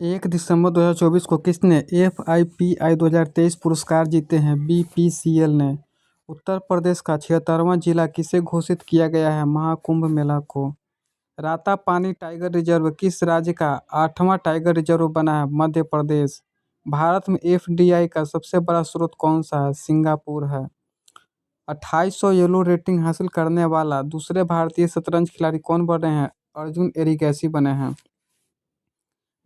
1 दिसंबर 2024 को किसने FIPI 2023 पुरस्कार जीते हैं? BPCL ने। उत्तर प्रदेश का 76वां जिला किसे घोषित किया गया है? महाकुंभ मेला को। रातापानी टाइगर रिजर्व किस राज्य का 8वां टाइगर रिजर्व बना है? मध्य प्रदेश। भारत में FDI का सबसे बड़ा स्रोत कौन सा है? सिंगापुर है। 2800 येलो रेटिंग हासिल करने वाला दूसरे भारतीय शतरंज खिलाड़ी कौन बने हैं? अर्जुन एरिगैसी बने हैं।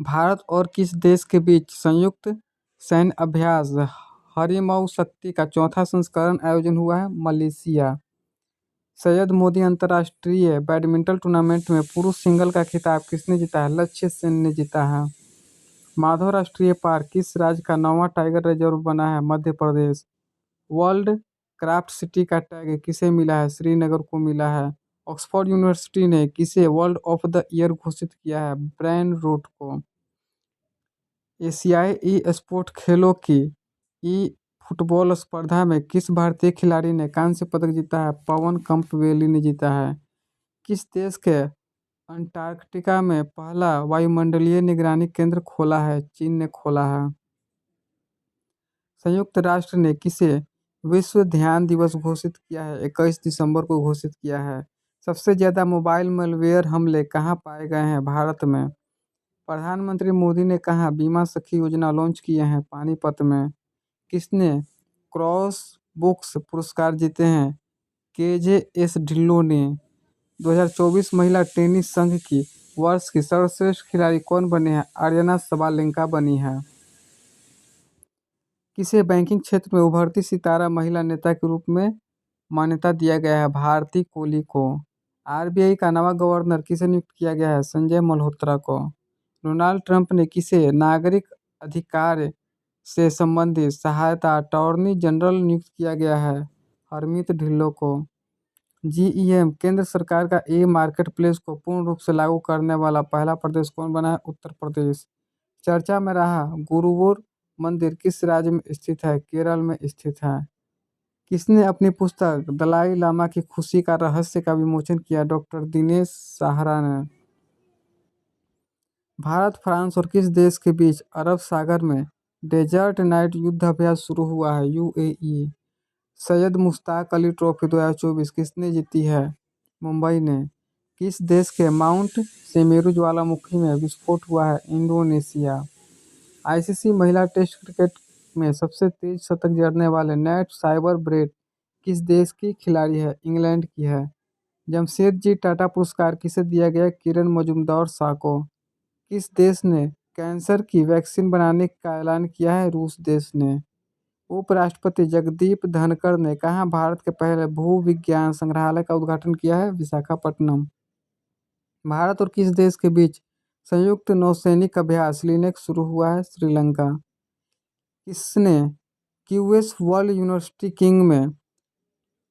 भारत और किस देश के बीच संयुक्त सैन्य अभ्यास हरिमऊ शक्ति का चौथा संस्करण आयोजन हुआ है? मलेशिया। सैयद मोदी अंतर्राष्ट्रीय बैडमिंटन टूर्नामेंट में पुरुष सिंगल का खिताब किसने जीता है? लक्ष्य सेन ने जीता है। माधव राष्ट्रीय पार्क किस राज्य का 9वां टाइगर रिजर्व बना है? Madhya Pradesh. World craft city का टैग किसे मिला है? श्रीनगर को मिला है। ऑक्सफोर्ड यूनिवर्सिटी ने किसे वर्ल्ड ऑफ द ईयर घोषित किया है? ब्रेन रूट को। एशियाई ई स्पोर्ट खेलों की ई फुटबॉल स्पर्धा में किस भारतीय खिलाड़ी ने कांस्य पदक जीता है? पवन कंपवेली ने जीता है। किस देश के अंटार्कटिका में पहला वायुमंडलीय निगरानी केंद्र खोला है? चीन ने खोला है। संयुक्त राष्ट्र ने किसे विश्व ध्यान दिवस घोषित किया है? 21 दिसंबर को घोषित किया है। सबसे ज्यादा मोबाइल मैलवेयर हमले कहाँ पाए गए हैं? भारत में। प्रधानमंत्री मोदी ने कहा बीमा सखी योजना लॉन्च किए हैं? पानीपत में। किसने क्रॉस बुक्स पुरस्कार जीते हैं? KJS ढिल्लों ने। 2024 महिला टेनिस संघ की वर्ष की सर्वश्रेष्ठ खिलाड़ी कौन बने हैं? आर्यना सबालेंका बनी है। किसे बैंकिंग क्षेत्र में उभरती सितारा महिला नेता के रूप में मान्यता दिया गया है? भारती कोहली को। RBI का नवा गवर्नर किसे नियुक्त किया गया है? संजय मल्होत्रा को। डोनाल्ड ट्रंप ने किसे नागरिक अधिकार से संबंधित सहायता अटॉर्नी जनरल नियुक्त किया गया है? हरमीत ढिल्लों को। GEM केंद्र सरकार का मार्केट प्लेस को पूर्ण रूप से लागू करने वाला पहला प्रदेश कौन बना है? उत्तर प्रदेश। चर्चा में रहा गुरुवार मंदिर किस राज्य में स्थित है? केरल में स्थित है। किसने अपनी पुस्तक दलाई लामा की खुशी का रहस्य का विमोचन किया? डॉक्टर दिनेश साहरा ने। भारत फ्रांस और किस देश के बीच अरब सागर में डेजर्ट नाइट युद्ध अभ्यास शुरू हुआ है? UAE। सैयद मुश्ताक अली ट्रॉफी 2024 किसने जीती है? मुंबई ने। किस देश के माउंट सेमेरू ज्वालामुखी में विस्फोट हुआ है? इंडोनेशिया। ICC महिला टेस्ट क्रिकेट में सबसे तेज शतक जड़ने वाले नेट साइबर ब्रेड किस देश की खिलाड़ी है? इंग्लैंड की है। जमशेदजी टाटा पुरस्कार किसे दिया गया? किरण मजूमदार शाह को। किस देश ने कैंसर की वैक्सीन बनाने का ऐलान किया है? रूस देश ने। उपराष्ट्रपति जगदीप धनखड़ ने कहाँ भारत के पहले भू विज्ञान संग्रहालय का उद्घाटन किया है? विशाखापट्टनम। भारत और किस देश के बीच संयुक्त नौसैनिक अभ्यास लिनेक्स शुरू हुआ है? श्रीलंका। किसने QS वर्ल्ड यूनिवर्सिटी किंग में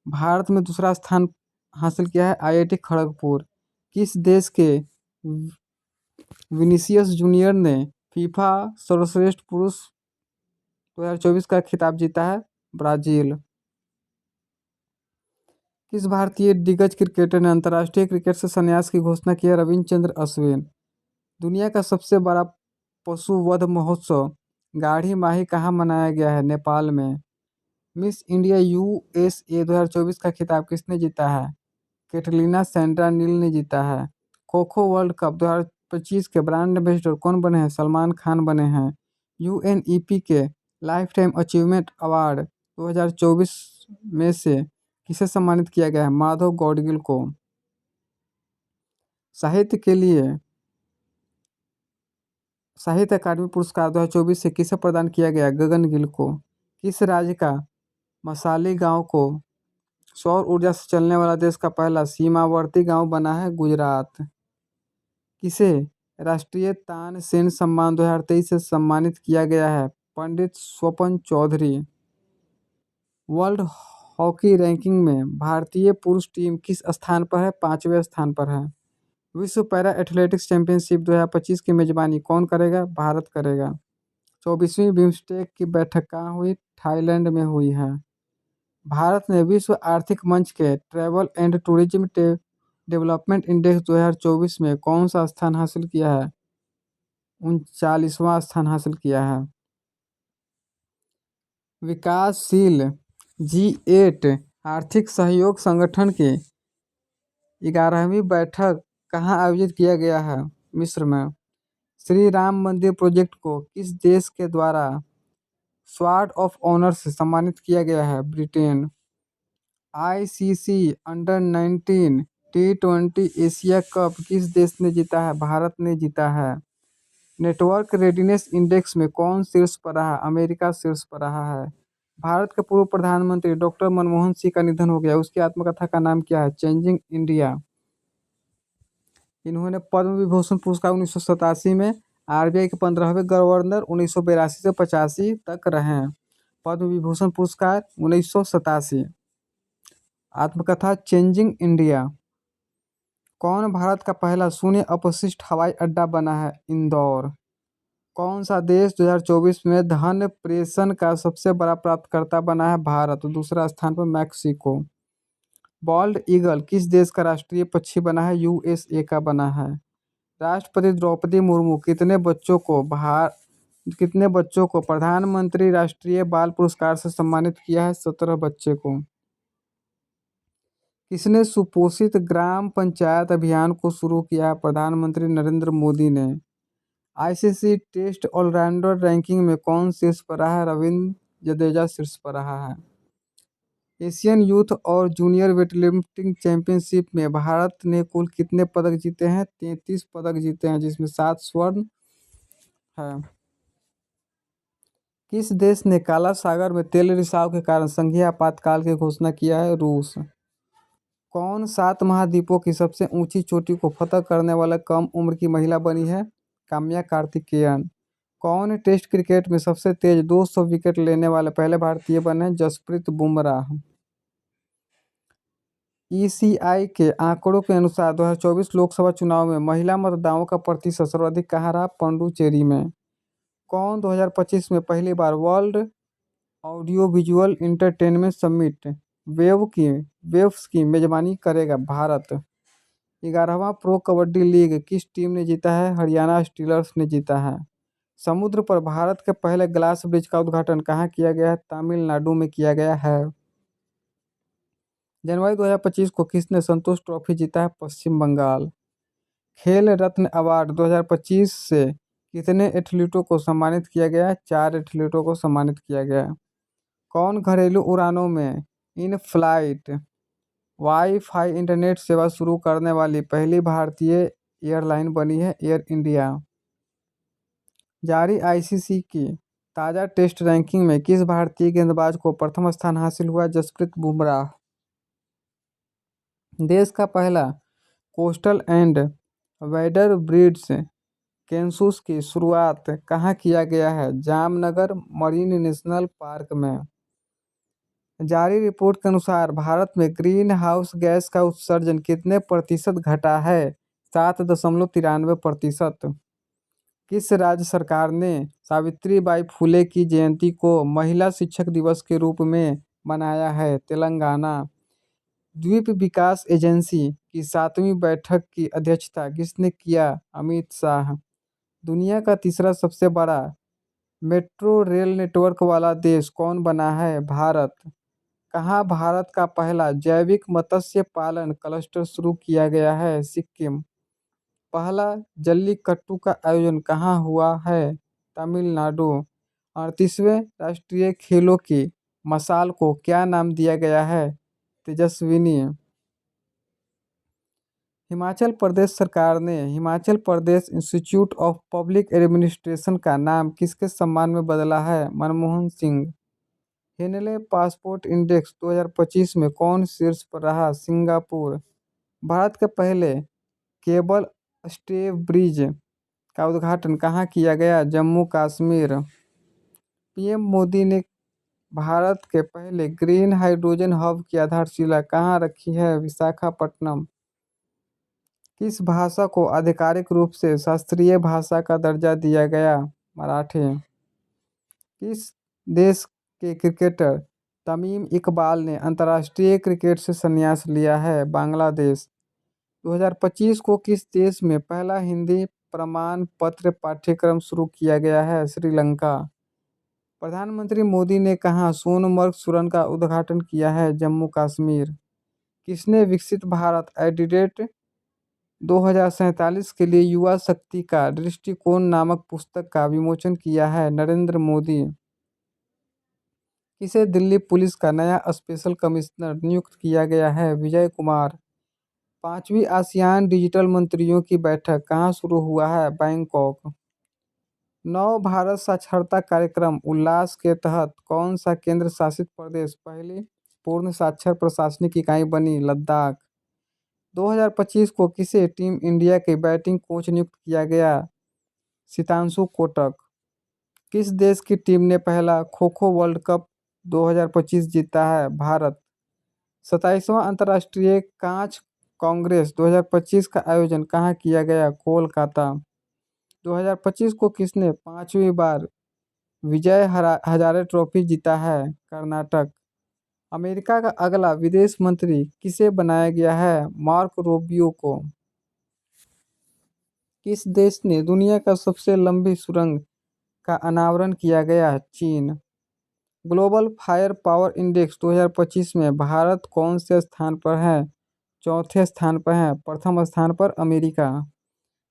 भारत में दूसरा स्थान हासिल किया है? IIT खड़गपुर। किस देश के विनीसियस जूनियर ने फीफा सर्वश्रेष्ठ पुरुष 2024 का खिताब जीता है? ब्राजील। किस भारतीय दिग्गज क्रिकेटर ने अंतर्राष्ट्रीय क्रिकेट से संन्यास की घोषणा की है? रविचंद्र अश्विन। दुनिया का सबसे बड़ा पशु वध महोत्सव गाढ़ी माही कहाँ मनाया गया है? नेपाल में। मिस इंडिया USA 2024 का खिताब किसने जीता है? कैटलीना सैंड्रा नील ने जीता है। खो खो वर्ल्ड कप 2025 के ब्रांड एम्बेसडर कौन बने हैं? सलमान खान बने हैं। UNEP के लाइफ टाइम अचीवमेंट अवार्ड 2024 में से किसे सम्मानित किया गया है? माधव गौडगिल को। साहित्य के लिए साहित्य अकादमी पुरस्कार 2024 से किसे प्रदान किया गया? गगन गिल को। किस राज्य का मसाली गांव को सौर ऊर्जा से चलने वाला देश का पहला सीमावर्ती गांव बना है? गुजरात। किसे राष्ट्रीय तानसेन सम्मान 2023 से सम्मानित किया गया है? पंडित स्वपन चौधरी। वर्ल्ड हॉकी रैंकिंग में भारतीय पुरुष टीम किस स्थान पर है? 5वें स्थान पर है। विश्व पैरा एथलेटिक्स चैंपियनशिप 2025 की मेजबानी कौन करेगा? भारत करेगा। 24वीं बिम्स्टेक की बैठक कहाँ हुई? थाईलैंड में हुई है। भारत ने विश्व आर्थिक मंच के travel and tourism development index 2024 में कौन सा स्थान हासिल किया है? 39वां स्थान हासिल किया है। विकासशील G8 आर्थिक सहयोग संगठन की 11वीं बैठक कहाँ आयोजित किया गया है? मिस्र में। श्री राम मंदिर प्रोजेक्ट को किस देश के द्वारा स्वॉर्ड ऑफ ऑनर से सम्मानित किया गया है? Britain. ICC under 19 T20 Asia cup किस देश ने जीता है? भारत ने जीता है। नेटवर्क रेडिनेस इंडेक्स में कौन शीर्ष पर रहा? अमेरिका शीर्ष पर रहा है। भारत के पूर्व प्रधानमंत्री डॉक्टर मनमोहन सिंह का निधन हो गया, उसकी आत्मकथा का नाम क्या है? Changing India. इन्होंने पद्म विभूषण पुरस्कार 1987 में, RBI के 15वें गवर्नर 1982 से 85 तक रहे। पद्म विभूषण पुरस्कार 1987। आत्मकथा चेंजिंग इंडिया। कौन भारत का पहला शून्य अपशिष्ट हवाई अड्डा बना है? इंदौर। कौन सा देश 2024 में धन प्रेषण का सबसे बड़ा प्राप्तकर्ता बना है? भारत। दूसरा स्थान पर मैक्सिको। बॉल्ड ईगल किस देश का राष्ट्रीय पक्षी बना है? USA का बना है। राष्ट्रपति द्रौपदी मुर्मू कितने बच्चों को प्रधानमंत्री राष्ट्रीय बाल पुरस्कार से सम्मानित किया है? 17 बच्चे को। किसने सुपोषित ग्राम पंचायत अभियान को शुरू किया है? प्रधानमंत्री नरेंद्र मोदी ने। ICC टेस्ट ऑलराउंडर रैंकिंग में कौन शीर्ष पर रहा है? रविंद्र जडेजा शीर्ष पर रहा है। एशियन यूथ और जूनियर वेटलिफ्टिंग चैंपियनशिप में भारत ने कुल कितने पदक जीते हैं? 33 पदक जीते हैं, जिसमें 7 स्वर्ण है। किस देश ने काला सागर में तेल रिसाव के कारण संघीय आपातकाल की घोषणा किया है? रूस। कौन 7 महाद्वीपों की सबसे ऊंची चोटी को फतह करने वाला कम उम्र की महिला बनी है? काम्या कार्तिकेयन। कौन टेस्ट क्रिकेट में सबसे तेज 200 विकेट लेने वाले पहले भारतीय बने? जसप्रीत बुमराह। ECI के आंकड़ों के अनुसार 2024 लोकसभा चुनाव में महिला मतदाताओं का प्रतिशत सर्वाधिक कहाँ रहा? पुडुचेरी में। कौन 2025 में पहली बार world audio visual entertainment summit waves की मेजबानी करेगा? भारत। 11वां प्रो कबड्डी लीग किस टीम ने जीता है? हरियाणा स्टीलर्स ने जीता है। समुद्र पर भारत के पहले ग्लास ब्रिज का उद्घाटन कहाँ किया गया है? तमिलनाडु में किया गया है। जनवरी 2025 को किसने संतोष ट्रॉफी जीता है? पश्चिम बंगाल। खेल रत्न अवार्ड 2025 से कितने एथलीटों को सम्मानित किया गया है? 4 एथलीटों को सम्मानित किया गया है। कौन घरेलू उड़ानों में इन फ्लाइट वाईफाई इंटरनेट सेवा शुरू करने वाली पहली भारतीय एयरलाइन बनी है? Air India. जारी ICC की ताज़ा टेस्ट रैंकिंग में किस भारतीय गेंदबाज को प्रथम स्थान हासिल हुआ? जसप्रीत बुमराह। देश का पहला कोस्टल एंड वाइडर ब्रिड्ज केंसूस की शुरुआत कहाँ किया गया है? जामनगर मरीन नेशनल पार्क में। जारी रिपोर्ट के अनुसार भारत में ग्रीन हाउस गैस का उत्सर्जन कितने प्रतिशत घटा है? 7.93%। किस राज्य सरकार ने सावित्रीबाई फुले की जयंती को महिला शिक्षक दिवस के रूप में मनाया है? तेलंगाना। द्वीप विकास एजेंसी की 7वीं बैठक की अध्यक्षता किसने किया? अमित शाह। दुनिया का तीसरा सबसे बड़ा मेट्रो रेल नेटवर्क वाला देश कौन बना है? भारत। कहाँ भारत का पहला जैविक मत्स्य पालन क्लस्टर शुरू किया गया है? सिक्किम। पहला जल्लीकट्टू का आयोजन कहाँ हुआ है? तमिलनाडु। 38वें राष्ट्रीय खेलों की मशाल को क्या नाम दिया गया है? तेजस्विनी। हिमाचल प्रदेश सरकार ने Himachal Pradesh institute of public administration का नाम किसके सम्मान में बदला है? Manmohan Singh. Henley passport index 2025 में कौन शीर्ष पर रहा? सिंगापुर। भारत के पहले केबल स्टे ब्रिज का उद्घाटन कहाँ किया गया? जम्मू कश्मीर। PM मोदी ने भारत के पहले ग्रीन हाइड्रोजन हब की आधारशिला कहाँ रखी है? विशाखापट्टनम। किस भाषा को आधिकारिक रूप से शास्त्रीय भाषा का दर्जा दिया गया? मराठी। किस देश के क्रिकेटर तमीम इकबाल ने अंतर्राष्ट्रीय क्रिकेट से संन्यास लिया है? बांग्लादेश। 2025 को किस देश में पहला हिंदी प्रमाण पत्र पाठ्यक्रम शुरू किया गया है? श्रीलंका। प्रधानमंत्री मोदी ने कहा सोनमर्ग सुरंग का उद्घाटन किया है? जम्मू कश्मीर। किसने विकसित भारत एडिडेट 2047 के लिए युवा शक्ति का दृष्टिकोण नामक पुस्तक का विमोचन किया है? नरेंद्र मोदी। किसे दिल्ली पुलिस का नया स्पेशल कमिश्नर नियुक्त किया गया है? विजय कुमार। पांचवी आसियान डिजिटल मंत्रियों की बैठक कहाँ शुरू हुआ है? बैंकॉक। नव भारत साक्षरता कार्यक्रम उल्लास के तहत कौन सा केंद्र शासित प्रदेश पहली पूर्ण साक्षर प्रशासनिक इकाई बनी? लद्दाख। 2025 को किसे टीम इंडिया के बैटिंग कोच नियुक्त किया गया? सितांशु कोटक। किस देश की टीम ने पहला खो खो वर्ल्ड कप 2025 जीता है? भारत। 27वां अंतर्राष्ट्रीय कांच कांग्रेस 2025 का आयोजन कहाँ किया गया? कोलकाता। 2025 को किसने पांचवी बार विजय हजारे ट्रॉफी जीता है? कर्नाटक। अमेरिका का अगला विदेश मंत्री किसे बनाया गया है? मार्क रूबियो को। किस देश ने दुनिया का सबसे लंबी सुरंग का अनावरण किया गया? चीन। ग्लोबल फायर पावर इंडेक्स 2025 में भारत कौन से स्थान पर है? चौथे स्थान पर है। प्रथम स्थान पर अमेरिका।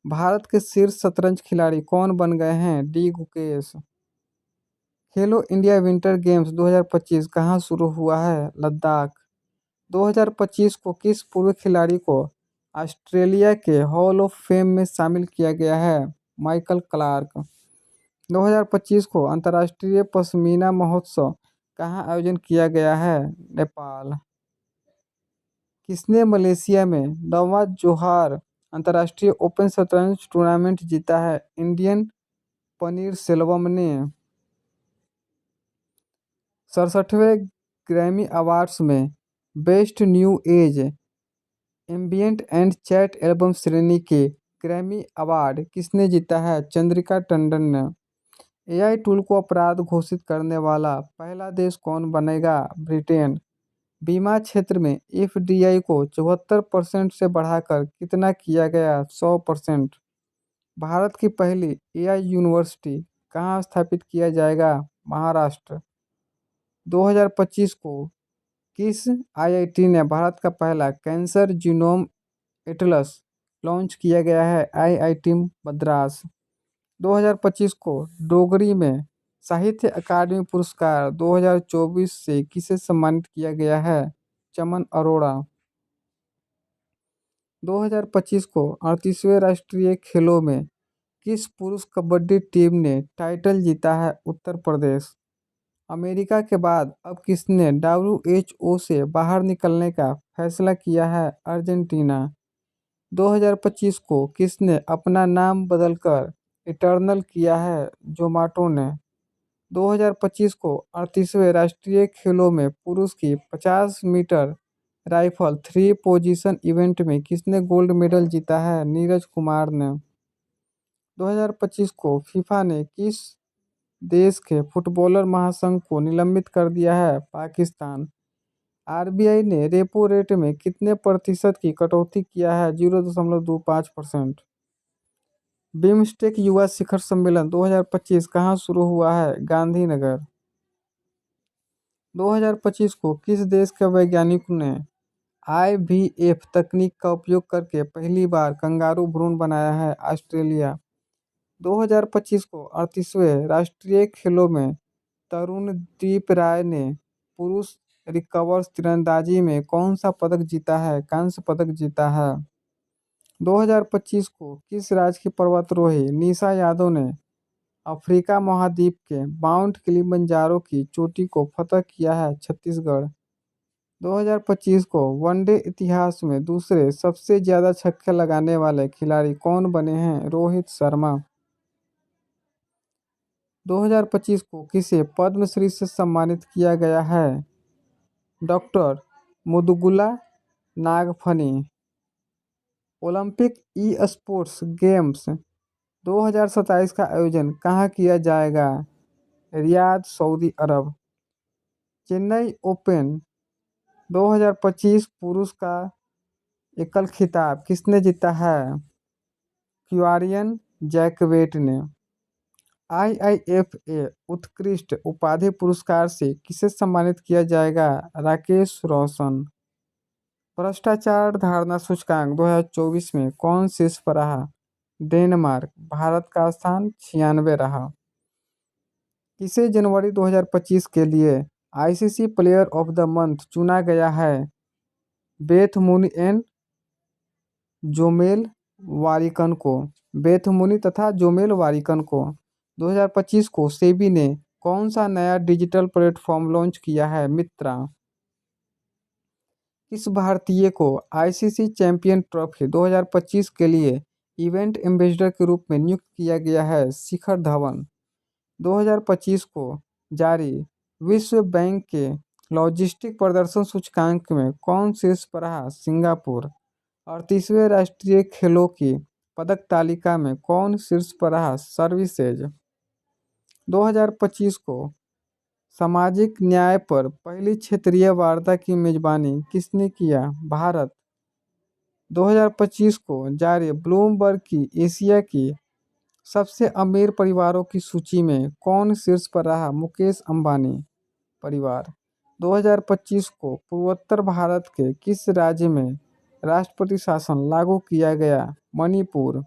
भारत के शीर्ष शतरंज खिलाड़ी कौन बन गए हैं? डी गुकेश। खेलो इंडिया विंटर गेम्स 2025 कहाँ शुरू हुआ है? लद्दाख। 2025 को किस पूर्व खिलाड़ी को ऑस्ट्रेलिया के हॉल ऑफ फेम में शामिल किया गया है? Michael Clarke. 2025 को अंतर्राष्ट्रीय पश्मीना महोत्सव कहाँ आयोजन किया गया है? नेपाल। किसने मलेशिया में 9वां जोहार अंतर्राष्ट्रीय ओपन शतरंज टूर्नामेंट जीता है? इंडियन पनीर सेल्वम ने। 67वें ग्रैमी अवार्ड्स में best new age ambient and chat album श्रेणी के ग्रैमी अवार्ड किसने जीता है? चंद्रिका टंडन ने। एआई टूल को अपराध घोषित करने वाला पहला देश कौन बनेगा? ब्रिटेन। बीमा क्षेत्र में एफडीआई को 74% से बढ़ाकर कितना किया गया? 100%। भारत की पहली एआई यूनिवर्सिटी कहाँ स्थापित किया जाएगा? महाराष्ट्र। 2025 को किस आईआईटी ने भारत का पहला कैंसर जीनोम एटलस लॉन्च किया गया है? आईआईटी मद्रास। 2025 को डोगरी में साहित्य अकादमी पुरस्कार 2024 से किसे सम्मानित किया गया है? चमन अरोड़ा। 2025 को 38वें राष्ट्रीय खेलों में किस पुरुष कबड्डी टीम ने टाइटल जीता है? उत्तर प्रदेश। अमेरिका के बाद अब किसने डब्ल्यूएचओ से बाहर निकलने का फैसला किया है? अर्जेंटीना। 2025 को किसने अपना नाम बदलकर इटर्नल किया है? जोमाटो ने। 2025 को 38वें राष्ट्रीय खेलों में पुरुष की 50 मीटर राइफल 3 पोजीशन इवेंट में किसने गोल्ड मेडल जीता है? नीरज कुमार ने। 2025 को फीफा ने किस देश के फुटबॉलर महासंघ को निलंबित कर दिया है? पाकिस्तान। आरबीआई ने रेपो रेट में कितने प्रतिशत की कटौती किया है? 0.25%। बिम्स्टेक युवा शिखर सम्मेलन 2025 कहाँ शुरू हुआ है? गांधीनगर। 2025 को किस देश के वैज्ञानिकों ने आईवीएफ तकनीक का उपयोग करके पहली बार कंगारू भ्रूण बनाया है? ऑस्ट्रेलिया। 2025 को 38वें राष्ट्रीय खेलों में तरुणदीप राय ने पुरुष रिकर्व तीरंदाजी में कौन सा पदक जीता है? कांस्य पदक जीता है। 2025 को किस राज्य की पर्वतारोही निशा यादव ने अफ्रीका महाद्वीप के माउंट किलिमंजारो की चोटी को फतह किया है? छत्तीसगढ़। 2025 को वनडे इतिहास में दूसरे सबसे ज्यादा छक्के लगाने वाले खिलाड़ी कौन बने हैं? रोहित शर्मा। 2025 को किसे पद्मश्री से सम्मानित किया गया है? Doctor Mudugula Nagaphani. Olympic e sports games 2027 का आयोजन कहाँ किया जाएगा? Riyadh, Saudi Arabia. Chennai open 2025 पुरुष का एकल खिताब किसने जीता है? क्वारियन जैकवेट ने। IIFA उत्कृष्ट उपाधि पुरस्कार से किसे सम्मानित किया जाएगा? राकेश रोशन। भ्रष्टाचार धारणा सूचकांक 2024 में कौन शीर्ष पर रहा? डेनमार्क। भारत का स्थान 96 रहा। किसे जनवरी 2025 के लिए ICC player of the month चुना गया है? बेथ मुनी एंड जोमेल वारिकन को। बेथ मुनी तथा जोमेल वारिकन को। 2025 को सेबी ने कौन सा नया डिजिटल प्लेटफॉर्म लॉन्च किया है? मित्रा। किस भारतीय को ICC चैंपियन ट्रॉफी 2025 के लिए इवेंट एम्बेसडर के रूप में नियुक्त किया गया है? शिखर धवन। 2025 को जारी विश्व बैंक के लॉजिस्टिक प्रदर्शन सूचकांक में कौन शीर्ष पर रहा? सिंगापुर। 38वें राष्ट्रीय खेलों की पदक तालिका में कौन शीर्ष पर रहा? सर्विसेज। 2025 को सामाजिक न्याय पर पहली क्षेत्रीय वार्ता की मेजबानी किसने किया? भारत। 2025 को जारी ब्लूमबर्ग की एशिया की सबसे अमीर परिवारों की सूची में कौन शीर्ष पर रहा? मुकेश अंबानी परिवार। 2025 को पूर्वोत्तर भारत के किस राज्य में राष्ट्रपति शासन लागू किया गया? मणिपुर।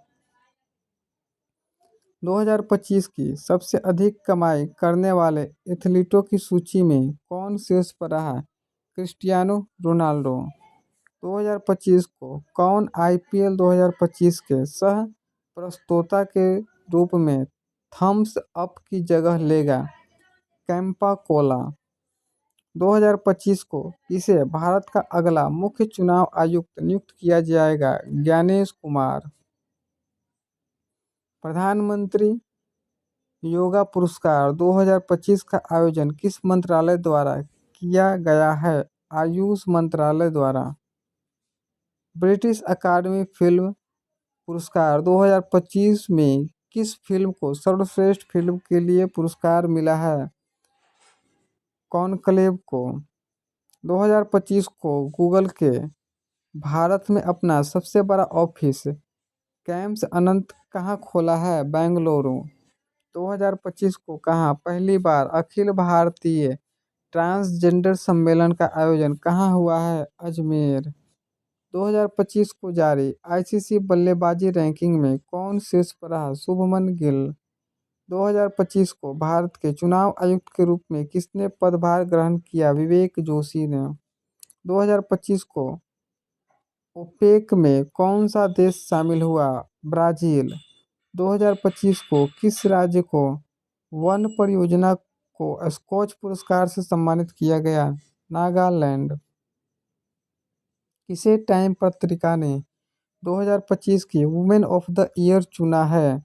2025 की सबसे अधिक कमाई करने वाले एथलीटों की सूची में कौन शीर्ष पर रहा? Cristiano Ronaldo. 2025 को कौन IPL 2025 के सह प्रस्तोता के रूप में थम्स अप की जगह लेगा? कैंपा कोला। 2025 को किसे भारत का अगला मुख्य चुनाव आयुक्त नियुक्त किया जाएगा? ज्ञानेश कुमार। प्रधानमंत्री योगा पुरस्कार 2025 का आयोजन किस मंत्रालय द्वारा किया गया है? आयुष मंत्रालय द्वारा। ब्रिटिश अकादमी फिल्म पुरस्कार 2025 में किस फिल्म को सर्वश्रेष्ठ फिल्म के लिए पुरस्कार मिला है? कॉन्क्लेव को। 2025 को गूगल के भारत में अपना सबसे बड़ा ऑफिस कैंप्स अनंत कहाँ खोला है? बेंगलुरु। 2025 को कहाँ पहली बार अखिल भारतीय ट्रांसजेंडर सम्मेलन का आयोजन कहाँ हुआ है? अजमेर। 2025 को जारी ICC बल्लेबाजी रैंकिंग में कौन शीर्ष पर रहा? शुभमन गिल। 2025 को भारत के चुनाव आयुक्त के रूप में किसने पदभार ग्रहण किया? विवेक जोशी ने। 2025 को ओपेक में कौन सा देश शामिल हुआ? ब्राजील। 2025 को किस राज्य को वन परियोजना को स्कॉच पुरस्कार से सम्मानित किया गया? नागालैंड। किसे टाइम पत्रिका ने 2025 की वुमेन ऑफ द ईयर चुना है?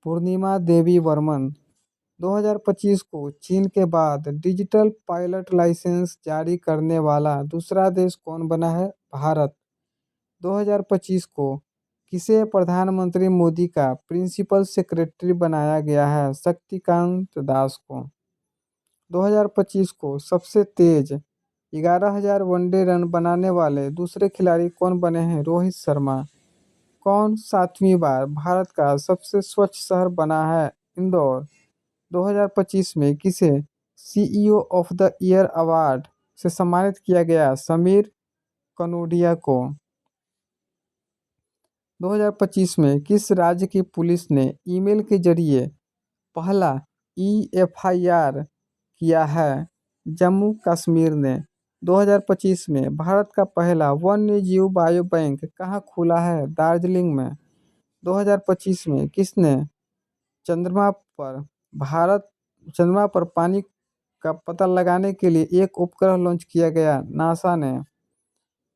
पूर्णिमा देवी वर्मन। 2025 को चीन के बाद डिजिटल पायलट लाइसेंस जारी करने वाला दूसरा देश कौन बना है? भारत। 2025 को किसे प्रधानमंत्री मोदी का प्रिंसिपल सेक्रेटरी बनाया गया है? शक्तिकांत दास को। 2025 को सबसे तेज 11,000 वनडे रन बनाने वाले दूसरे खिलाड़ी कौन बने हैं? रोहित शर्मा। कौन 7वीं बार भारत का सबसे स्वच्छ शहर बना है? इंदौर। 2025 में किसे CEO of the year award से सम्मानित किया गया? समीर कनोडिया को। 2025 में किस राज्य की पुलिस ने ईमेल के जरिए पहला EFIR किया है? जम्मू कश्मीर ने। 2025 में भारत का पहला वन्य जीव बायो बैंक कहाँ खुला है? दार्जिलिंग में। 2025 में किसने चंद्रमा पर चंद्रमा पर पानी का पता लगाने के लिए एक उपग्रह लॉन्च किया गया? नासा ने।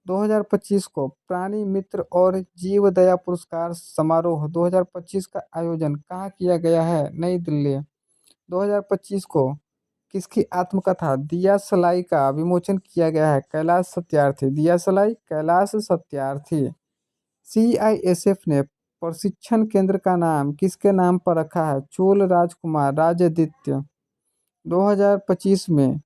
2025 को प्राणी मित्र और जीव दया पुरस्कार समारोह 2025 का आयोजन कहाँ किया गया है? नई दिल्ली। 2025 को किसकी आत्मकथा दिया सलाई का विमोचन किया गया है? कैलाश सत्यार्थी। दिया सलाई कैलाश सत्यार्थी। CISF ने प्रशिक्षण केंद्र का नाम किसके नाम पर रखा है? चोल राजकुमार राजदित्य। 2025 में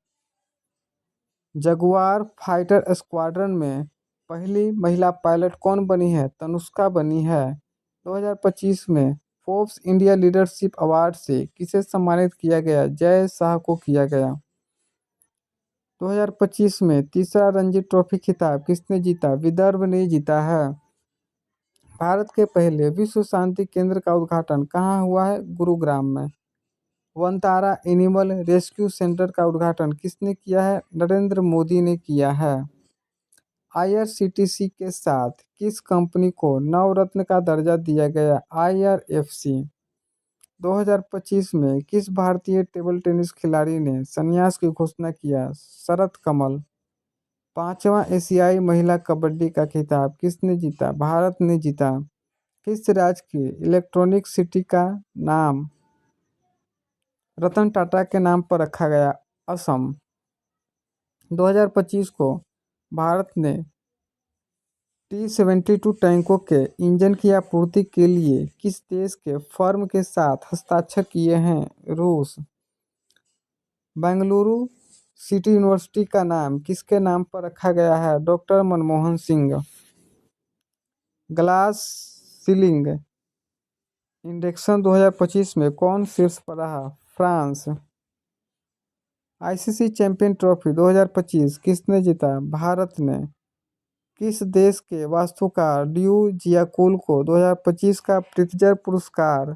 जगुआर फाइटर स्क्वाड्रन में पहली महिला पायलट कौन बनी है? तनुष्का बनी है। 2025 में फोर्ब्स इंडिया लीडरशिप अवार्ड से किसे सम्मानित किया गया? जय शाह को किया गया। 2025 में तीसरा रणजी ट्रॉफी खिताब किसने जीता? विदर्भ ने जीता है। भारत के पहले विश्व शांति केंद्र का उद्घाटन कहाँ हुआ है? गुरुग्राम में। वनतारा एनिमल रेस्क्यू सेंटर का उद्घाटन किसने किया है? नरेंद्र मोदी ने किया है। आईआरसीटीसी के साथ किस कंपनी को नवरत्न का दर्जा दिया गया? आईआरएफसी। 2025 में किस भारतीय टेबल टेनिस खिलाड़ी ने संन्यास की घोषणा किया? शरत कमल। पांचवा एशियाई महिला कबड्डी का खिताब किसने जीता? भारत ने जीता। किस राज्य की इलेक्ट्रॉनिक सिटी का नाम रतन टाटा के नाम पर रखा गया? असम। 2025 को भारत ने T-72 टैंकों के इंजन की आपूर्ति के लिए किस देश के फर्म के साथ हस्ताक्षर किए हैं? रूस। बेंगलुरु सिटी यूनिवर्सिटी का नाम किसके नाम पर रखा गया है? Doctor Manmohan Singh. Glass ceiling index 2025 में कौन शीर्ष पर रहा? फ्रांस। आईसीसी चैंपियन ट्रॉफी 2025 किसने जीता? भारत ने। किस देश के वास्तुकार ड्यू जियाकुल को 2025 का प्रित्जर पुरस्कार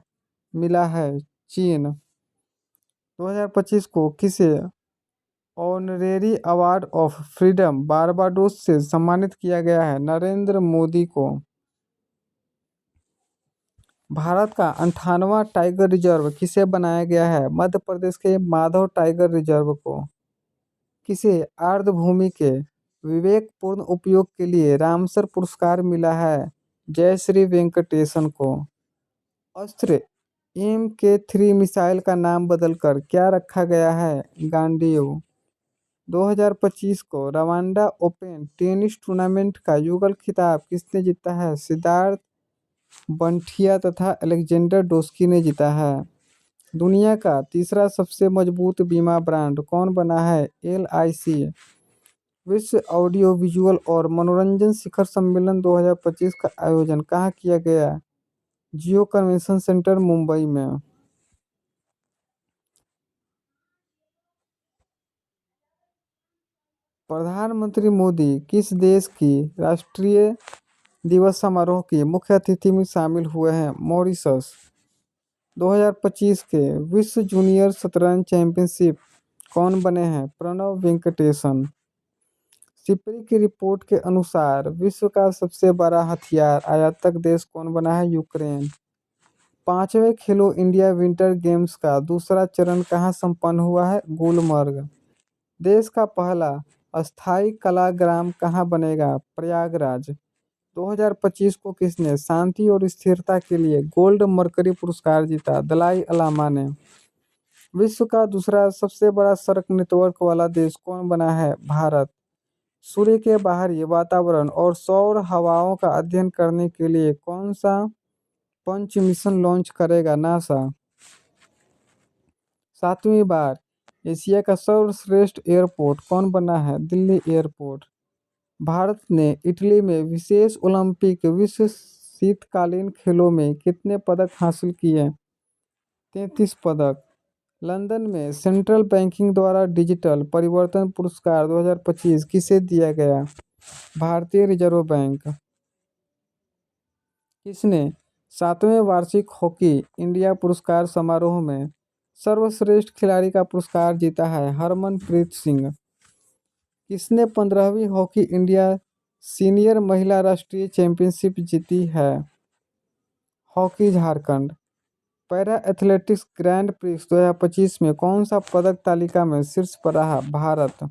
मिला है? चीन। 2025 को किसे honorary award of freedom Barbados से सम्मानित किया गया है? नरेंद्र मोदी को। भारत का 58वां टाइगर रिजर्व किसे बनाया गया है? मध्य प्रदेश के माधव टाइगर रिजर्व को। किसे आर्द्रभूमि के विवेकपूर्ण उपयोग के लिए रामसर पुरस्कार मिला है? जयश्री वेंकटेशन को। अस्त्र MK3 मिसाइल का नाम बदलकर क्या रखा गया है? गांडीव। 2025 को रवांडा ओपन टेनिस टूर्नामेंट का युगल खिताब किसने जीता है? सिद्धार्थ बंठिया तथा अलेक्जेंडर डोस्की ने जीता है। दुनिया का तीसरा सबसे मजबूत बीमा ब्रांड कौन बना है? LIC। विश्व ऑडियो विजुअल और मनोरंजन शिखर सम्मेलन 2025 का आयोजन कहाँ किया गया? जियो कन्वेंशन सेंटर मुंबई में। प्रधानमंत्री मोदी किस देश की राष्ट्रीय दिवस समारोह की मुख्य अतिथि में शामिल हुए हैं? मॉरिशस। 2025 के विश्व जूनियर शतरंज चैंपियनशिप कौन बने हैं? प्रणव वेंकटेशन। सिपरी की रिपोर्ट के अनुसार विश्व का सबसे बड़ा हथियार आयातक देश कौन बना है? यूक्रेन। पांचवें खेलो इंडिया विंटर गेम्स का दूसरा चरण कहाँ संपन्न हुआ है? गुलमर्ग। देश का पहला अस्थायी कलाग्राम कहाँ बनेगा? प्रयागराज। 2025 को किसने शांति और स्थिरता के लिए गोल्ड मर्करी पुरस्कार जीता? दलाई लामा ने। विश्व का दूसरा सबसे बड़ा सड़क नेटवर्क वाला देश कौन बना है? भारत। सूर्य के बाहरी वातावरण और सौर हवाओं का अध्ययन करने के लिए कौन सा पंच मिशन लॉन्च करेगा? नासा। 7वीं बार एशिया का सर्वश्रेष्ठ एयरपोर्ट कौन बना है? दिल्ली एयरपोर्ट। भारत ने इटली में विशेष ओलंपिक विश्व शीतकालीन खेलों में कितने पदक हासिल किए? 33 पदक। लंदन में सेंट्रल बैंकिंग द्वारा डिजिटल परिवर्तन पुरस्कार 2025 किसे दिया गया? भारतीय रिजर्व बैंक। किसने 7वें वार्षिक हॉकी इंडिया पुरस्कार समारोह में सर्वश्रेष्ठ खिलाड़ी का पुरस्कार जीता है? हरमनप्रीत सिंह। किसने 15वीं हॉकी इंडिया सीनियर महिला राष्ट्रीय चैंपियनशिप जीती है? Hockey Jharkhand. Para athletics grand prix 2025 में कौन सा पदक तालिका में शीर्ष पर रहा? भारत।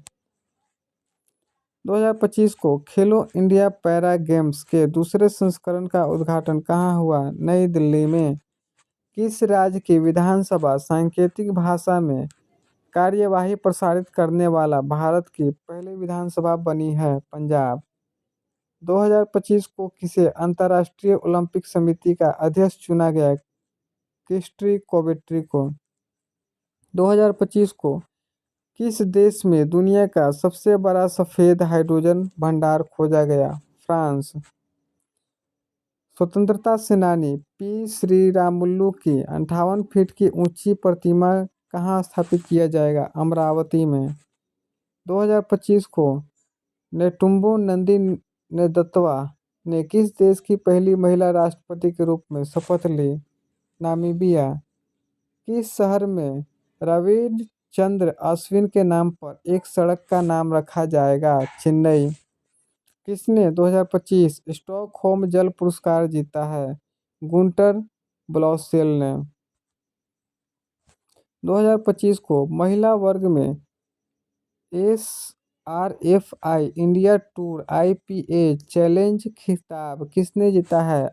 2025 को खेलो इंडिया पैरा गेम्स के दूसरे संस्करण का उद्घाटन कहाँ हुआ? नई दिल्ली में। किस राज्य की विधानसभा सांकेतिक भाषा में कार्यवाही प्रसारित करने वाला भारत की पहली विधानसभा बनी है? पंजाब। 2025 को किसे अंतर्राष्ट्रीय ओलंपिक समिति का अध्यक्ष चुना गया? क्रिस्टी कोबेट्री को। 2025 को किस देश में दुनिया का सबसे बड़ा सफेद हाइड्रोजन भंडार खोजा गया? फ्रांस। स्वतंत्रता सेनानी पी श्रीरामुलु की 58 फीट की ऊंची प्रतिमा कहाँ स्थापित किया जाएगा? अमरावती में। 2025 को नेटुम्बो नंदी नेदत्वा ने किस देश की पहली महिला राष्ट्रपति के रूप में शपथ ली? नामीबिया। किस शहर में रविचंद्र अश्विन के नाम पर एक सड़क का नाम रखा जाएगा? चेन्नई। किसने 2025 स्टॉकहोम जल पुरस्कार जीता है? गुंटर ब्लॉसेल ने। 2025 को महिला वर्ग में SRFI India tour IPA challenge खिताब किसने जीता है?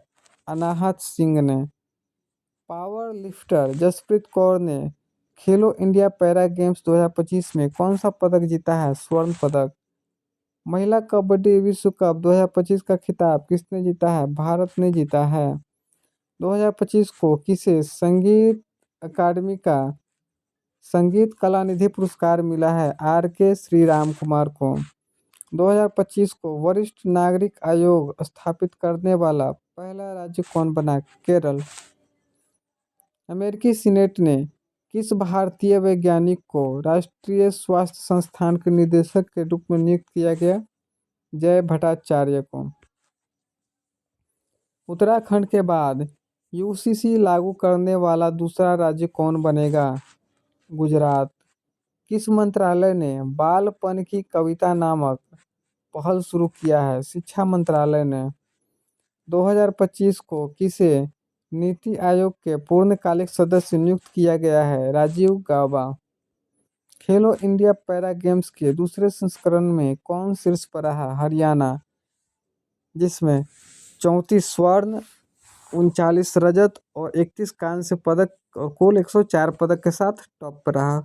अनाहत सिंह ने। पावर लिफ्टर जसप्रीत कौर ने खेलो इंडिया पैरा गेम्स 2025 में कौन सा पदक जीता है? स्वर्ण पदक। महिला कबड्डी विश्व कप 2025 का खिताब किसने जीता है? भारत ने जीता है। 2025 को किसे संगीत अकादमी का संगीत कला निधि पुरस्कार मिला है? RK श्रीराम कुमार को। 2025 को वरिष्ठ नागरिक आयोग स्थापित करने वाला पहला राज्य कौन बना? केरल। अमेरिकी सीनेट ने किस भारतीय वैज्ञानिक को राष्ट्रीय स्वास्थ्य संस्थान के निदेशक के रूप में नियुक्त किया गया? जय भट्टाचार्य को। उत्तराखंड के बाद UCC लागू करने वाला दूसरा राज्य कौन बनेगा? गुजरात। किस मंत्रालय ने बालपन की कविता नामक पहल शुरू किया है? शिक्षा मंत्रालय ने। 2025 को किसे नीति आयोग के पूर्णकालिक सदस्य नियुक्त किया गया है? राजीव गाबा। खेलो इंडिया पैरा गेम्स के दूसरे संस्करण में कौन शीर्ष पर रहा? हरियाणा, जिसमें 34 स्वर्ण, 39 रजत और 31 कांस्य पदक और कुल 104 पदक के साथ टॉप पर रहा।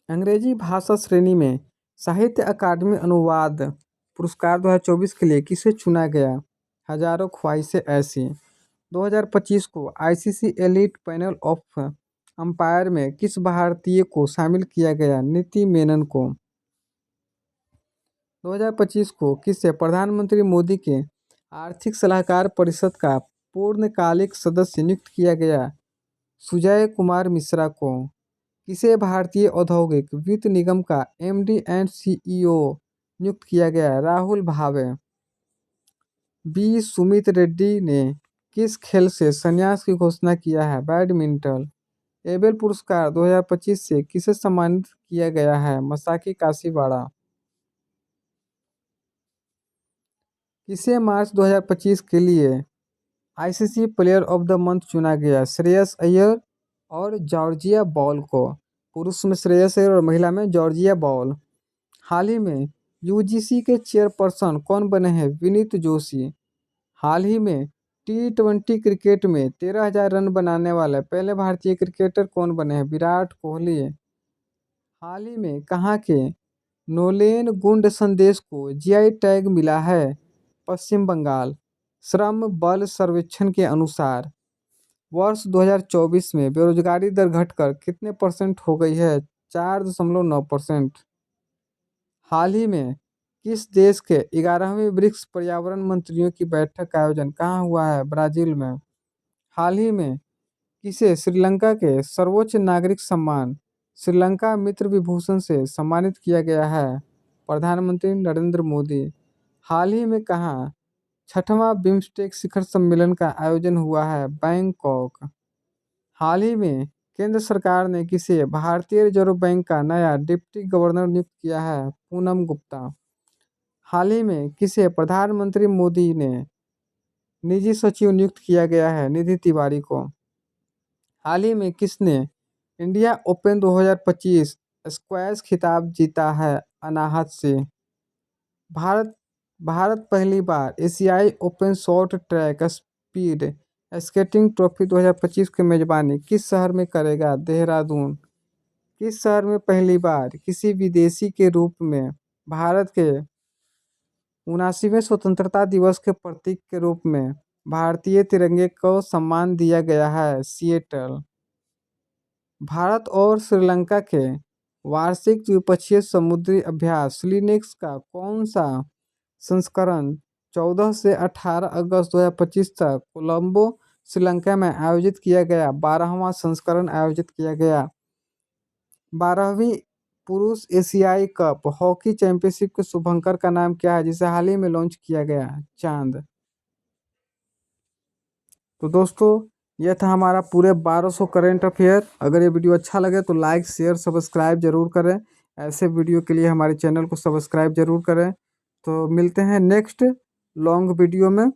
अंग्रेजी भाषा श्रेणी में साहित्य अकादमी अनुवाद पुरस्कार 2024 के लिए किसे चुना गया? हजारों ख्वाहिशें ऐसी। 2025 को ICC elite panel of umpire में किस भारतीय को शामिल किया गया? नीति मेनन को। 2025 को किसे प्रधानमंत्री मोदी के आर्थिक सलाहकार परिषद का पूर्णकालिक सदस्य नियुक्त किया गया? सुजय कुमार मिश्रा को। किसे भारतीय औद्योगिक वित्त निगम का MD एंड CEO नियुक्त किया गया? राहुल भावे। B सुमित रेड्डी ने किस खेल से संन्यास की घोषणा किया है? बैडमिंटन। एबेल पुरस्कार 2025 से किसे सम्मानित किया गया है? मसाकी काशीवाड़ा। किसे मार्च 2025 के लिए ICC player of the month चुना गया? श्रेयस अय्यर और जॉर्जिया बॉल को। पुरुष में श्रेयस अय्यर और महिला में जॉर्जिया बॉल। हाल ही में UGC के चेयरपर्सन कौन बने हैं? विनीत जोशी। हाल ही में T20 क्रिकेट में 13,000 रन बनाने वाले पहले भारतीय क्रिकेटर कौन बने हैं? विराट कोहली। हाल ही में कहाँ के नोलेन गुंड संदेश को GI टैग मिला है? पश्चिम बंगाल। श्रम बल सर्वेक्षण के अनुसार वर्ष 2024 में बेरोजगारी दर घटकर कितने % हो गई है? 4.9%। हाल ही में किस देश के 11वें ब्रिक्स पर्यावरण मंत्रियों की बैठक का आयोजन कहाँ हुआ है? ब्राजील में। हाल ही में किसे श्रीलंका के सर्वोच्च नागरिक सम्मान श्रीलंका मित्र विभूषण से सम्मानित किया गया है? प्रधानमंत्री नरेंद्र मोदी। हाल ही में कहाँ 6वां बिम्स्टेक शिखर सम्मेलन का आयोजन हुआ है? बैंकॉक। हाल ही में केंद्र सरकार ने किसे भारतीय रिजर्व बैंक का नया डिप्टी गवर्नर नियुक्त किया है? पूनम गुप्ता। हाल ही में किसे प्रधानमंत्री मोदी ने निजी सचिव नियुक्त किया गया है? निधि तिवारी को। हाल ही में किसने इंडिया ओपन 2025 स्क्वैश खिताब जीता है? अनाहत से। भारत पहली बार एशियाई open short track speed skating trophy 2025 की मेजबानी किस शहर में करेगा? देहरादून। किस शहर में पहली बार किसी विदेशी के रूप में भारत के 79वें स्वतंत्रता दिवस के प्रतीक के रूप में भारतीय तिरंगे को सम्मान दिया गया है? सिएटल। भारत और श्रीलंका के वार्षिक द्विपक्षीय समुद्री अभ्यास स्लिनेक्स का कौन सा संस्करण 14 से 18 अगस्त 2025 तक कोलंबो श्रीलंका में आयोजित किया गया? 12वां संस्करण आयोजित किया गया। 12वीं पुरुष एशियाई कप हॉकी चैंपियनशिप के शुभंकर का नाम क्या है, जिसे हाल ही में लॉन्च किया गया? चांद। तो दोस्तों, यह था हमारा पूरे 1200 करेंट अफेयर। अगर ये वीडियो अच्छा लगे तो लाइक शेयर सब्सक्राइब जरूर करें। ऐसे वीडियो के लिए हमारे चैनल को सब्सक्राइब जरूर करें। तो मिलते हैं नेक्स्ट लॉन्ग वीडियो में।